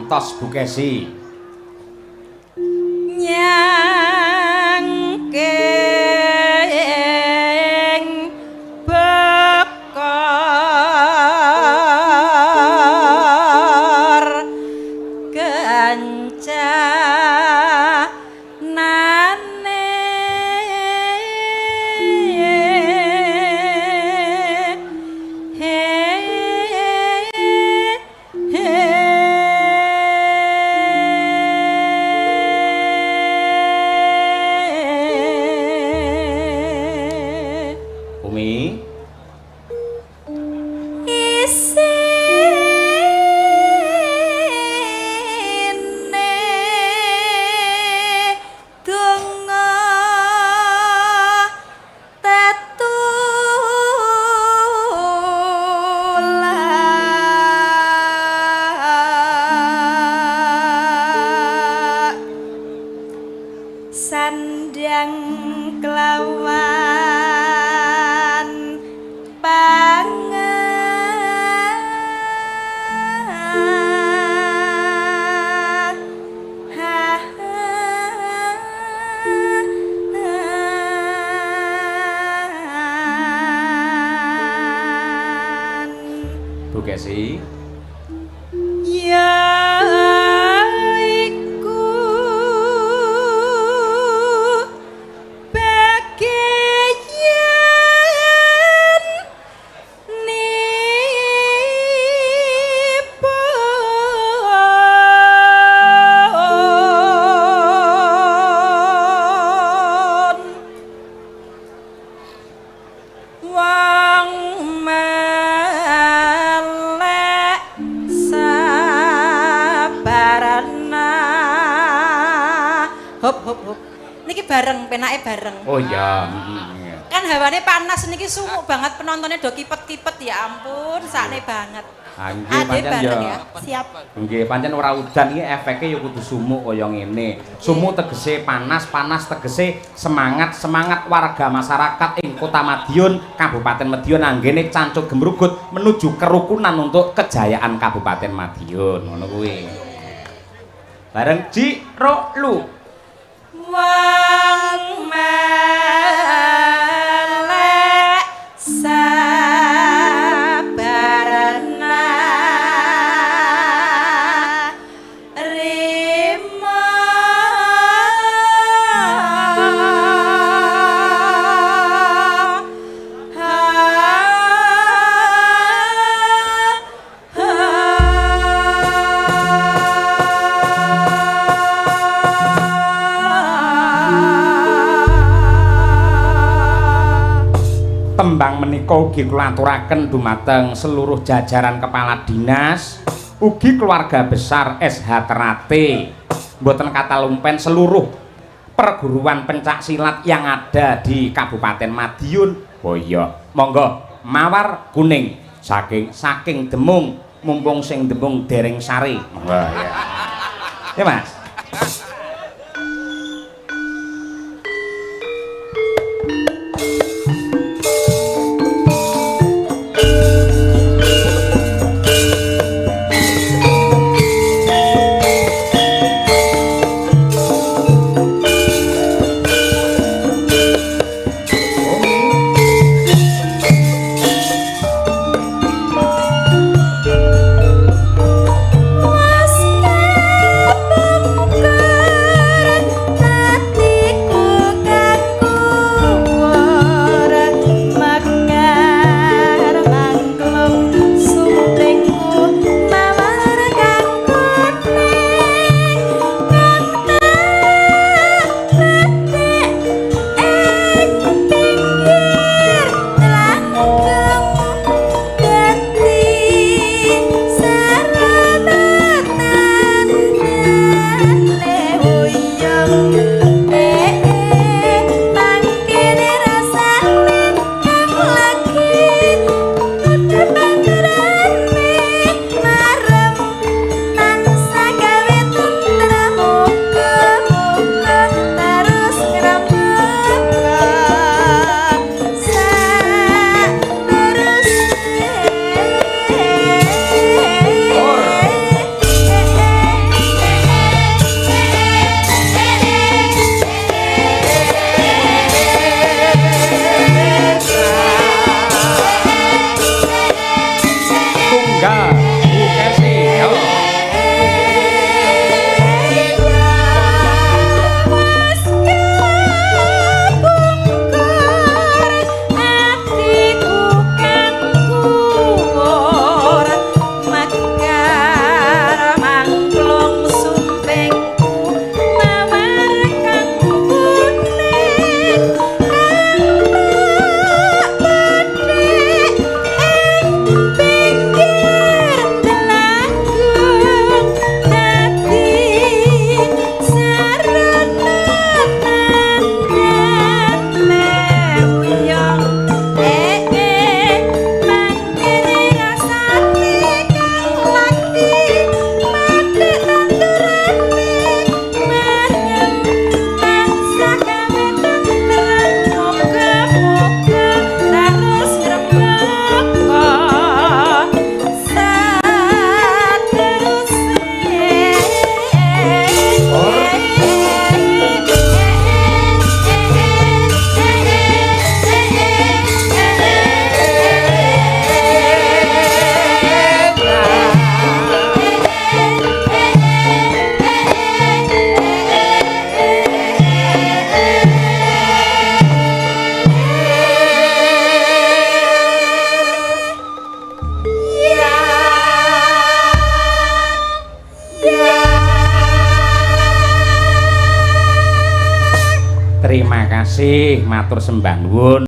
ngantos Bu Kesi. Nyangking bekor kencanane Umi sandang kelawan Bu Kesi. ya iku bagian nipun wong melek sabarana hop hop hop niki bareng penake bareng Oh iya. kan hawane panas niki sumuk banget penontonnya do kipet-kipet ya ampun sakne banget Nggih ade pancen bareng ya. ya siap Nggih pancen ora udan iki efeke ya kudu sumuk kaya ngene. Sumuk tegese panas, panas tegese semangat, semangat warga masyarakat ing Kota Madiun, Kabupaten Madiun anggene cancuk gemrugut menuju kerukunan untuk kejayaan Kabupaten Madiun. Ngono kuwi. Bareng Ji Ro Lu. wong melek sabarana rima Tembang menika ugi kula aturaken dumateng seluruh jajaran kepala dinas, ugi keluarga besar SH Terate, mboten katalumpen seluruh perguruan pencak silat yang ada di Kabupaten Madiun. Oh iya, monggo mawar kuning saking Demung, mumpung sing Demung dereng sari. Wah ya. Ya Mas. was kasih, matur sembah nuwun.